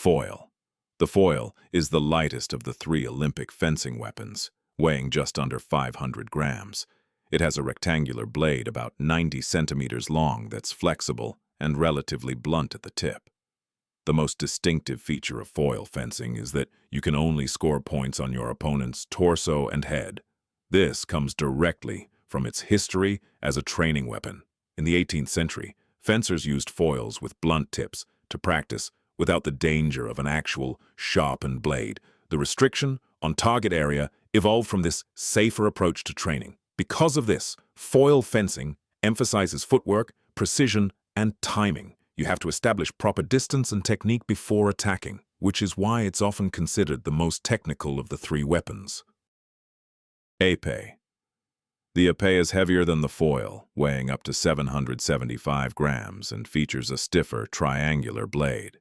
Foil. The foil is the lightest of the three Olympic fencing weapons, weighing just under 500 grams. It has a rectangular blade about 90 centimeters long that's flexible and relatively blunt at the tip. The most distinctive feature of foil fencing is that you can only score points on your opponent's torso and head. This comes directly from its history as a training weapon. In the 18th century, fencers used foils with blunt tips to practice without the danger of an actual sharpened blade. The restriction on target area evolved from this safer approach to training. Because of this, foil fencing emphasizes footwork, precision, and timing. You have to establish proper distance and technique before attacking, which is why it's often considered the most technical of the three weapons. Epee. The epee is heavier than the foil, weighing up to 775 grams, and features a stiffer, triangular blade.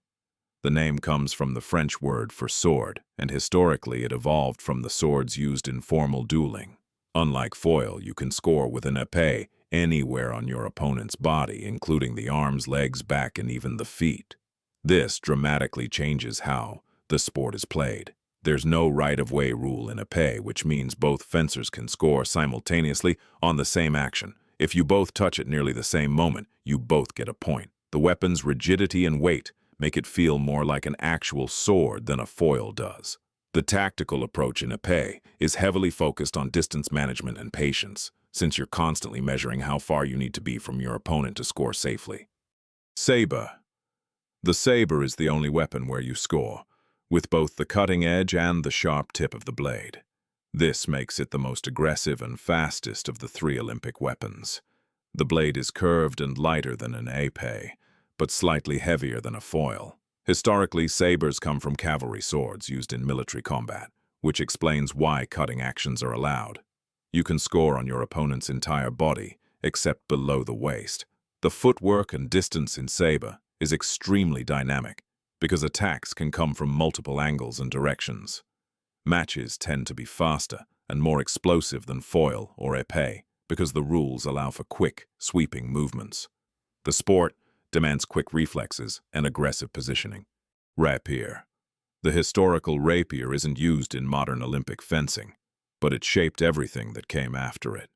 The name comes from the French word for sword, and historically it evolved from the swords used in formal dueling. Unlike foil, you can score with an epee anywhere on your opponent's body, including the arms, legs, back, and even the feet. This dramatically changes how the sport is played. There's no right-of-way rule in epee, which means both fencers can score simultaneously on the same action. If you both touch at nearly the same moment, you both get a point. The weapon's rigidity and weight make it feel more like an actual sword than a foil does. The tactical approach in epee is heavily focused on distance management and patience, since you're constantly measuring how far you need to be from your opponent to score safely. Sabre. The sabre is the only weapon where you score, with both the cutting edge and the sharp tip of the blade. This makes it the most aggressive and fastest of the three Olympic weapons. The blade is curved and lighter than an epee, but slightly heavier than a foil. Historically, sabers come from cavalry swords used in military combat, which explains why cutting actions are allowed. You can score on your opponent's entire body, except below the waist. The footwork and distance in sabre is extremely dynamic, because attacks can come from multiple angles and directions. Matches tend to be faster and more explosive than foil or epee, because the rules allow for quick, sweeping movements. The sport demands quick reflexes and aggressive positioning. Rapier. The historical rapier isn't used in modern Olympic fencing, but it shaped everything that came after it.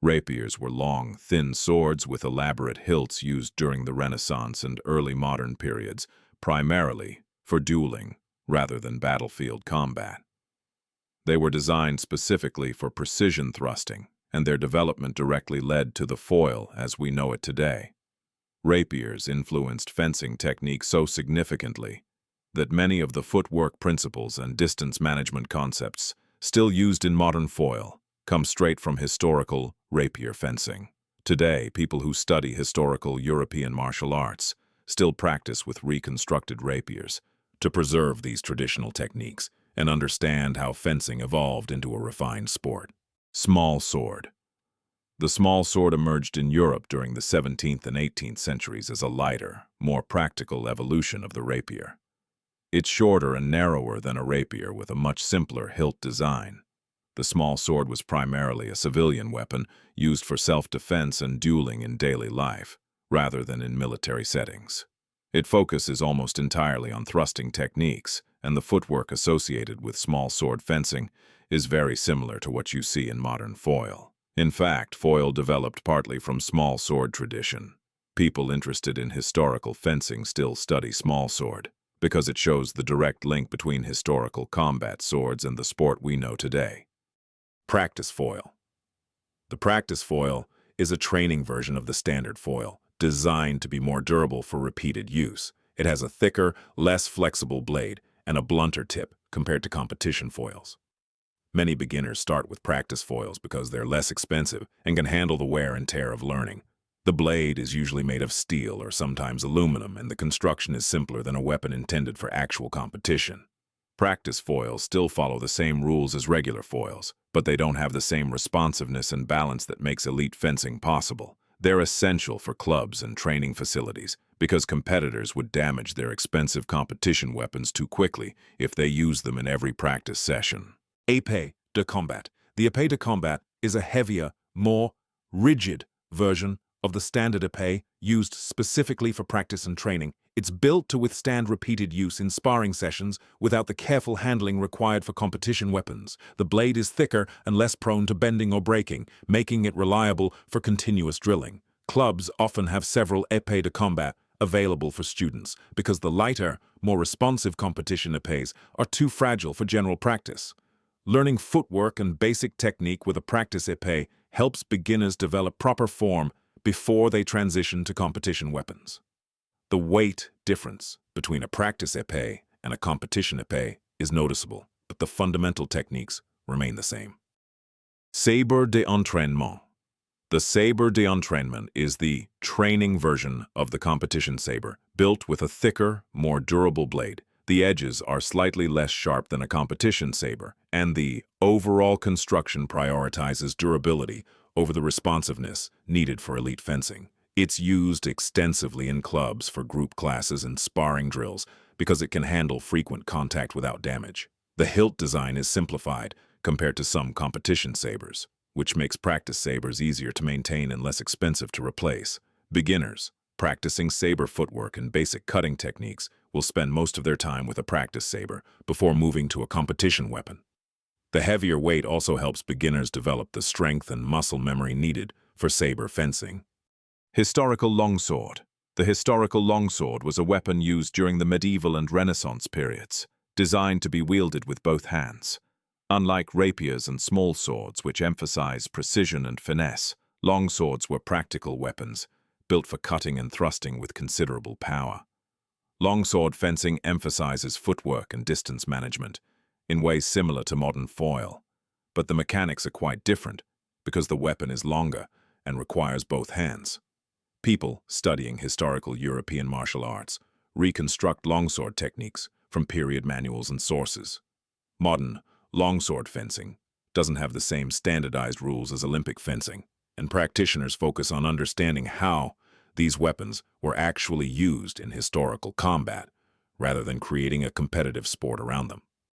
Rapiers were long, thin swords with elaborate hilts used during the Renaissance and early modern periods, primarily for dueling rather than battlefield combat. They were designed specifically for precision thrusting, and their development directly led to the foil as we know it today. Rapiers influenced fencing techniques so significantly that many of the footwork principles and distance management concepts still used in modern foil come straight from historical rapier fencing. Today, people who study historical European martial arts still practice with reconstructed rapiers to preserve these traditional techniques and understand how fencing evolved into a refined sport. Small sword. The small sword emerged in Europe during the 17th and 18th centuries as a lighter, more practical evolution of the rapier. It's shorter and narrower than a rapier with a much simpler hilt design. The small sword was primarily a civilian weapon used for self-defense and dueling in daily life, rather than in military settings. It focuses almost entirely on thrusting techniques, and the footwork associated with small sword fencing is very similar to what you see in modern foil. In fact, foil developed partly from small sword tradition. People interested in historical fencing still study small sword, because it shows the direct link between historical combat swords and the sport we know today. Practice foil. The practice foil is a training version of the standard foil, designed to be more durable for repeated use. It has a thicker, less flexible blade and a blunter tip compared to competition foils. Many beginners start with practice foils because they're less expensive and can handle the wear and tear of learning. The blade is usually made of steel or sometimes aluminum, and the construction is simpler than a weapon intended for actual competition. Practice foils still follow the same rules as regular foils, but they don't have the same responsiveness and balance that makes elite fencing possible. They're essential for clubs and training facilities because competitors would damage their expensive competition weapons too quickly if they use them in every practice session. Epee de combat. The epee de combat is a heavier, more rigid version of the standard epee, used specifically for practice and training. It's built to withstand repeated use in sparring sessions without the careful handling required for competition weapons. The blade is thicker and less prone to bending or breaking, making it reliable for continuous drilling. Clubs often have several épées de combat available for students because the lighter, more responsive competition épées are too fragile for general practice. Learning footwork and basic technique with a practice épée helps beginners develop proper form before they transition to competition weapons. The weight difference between a practice épée and a competition épée is noticeable, but the fundamental techniques remain the same. Sabre d'entraînement. The sabre d'entraînement is the training version of the competition sabre, built with a thicker, more durable blade. The edges are slightly less sharp than a competition saber, and the overall construction prioritizes durability over the responsiveness needed for elite fencing. It's used extensively in clubs for group classes and sparring drills because it can handle frequent contact without damage. The hilt design is simplified compared to some competition sabers, which makes practice sabers easier to maintain and less expensive to replace. Beginners practicing saber footwork and basic cutting techniques will spend most of their time with a practice saber before moving to a competition weapon. The heavier weight also helps beginners develop the strength and muscle memory needed for saber fencing. Historical longsword. The historical longsword was a weapon used during the medieval and Renaissance periods, designed to be wielded with both hands. Unlike rapiers and small swords, which emphasize precision and finesse, longswords were practical weapons, built for cutting and thrusting with considerable power. Longsword fencing emphasizes footwork and distance management in ways similar to modern foil, but the mechanics are quite different because the weapon is longer and requires both hands. People studying historical European martial arts reconstruct longsword techniques from period manuals and sources. Modern longsword fencing doesn't have the same standardized rules as Olympic fencing, and practitioners focus on understanding how these weapons were actually used in historical combat, rather than creating a competitive sport around them.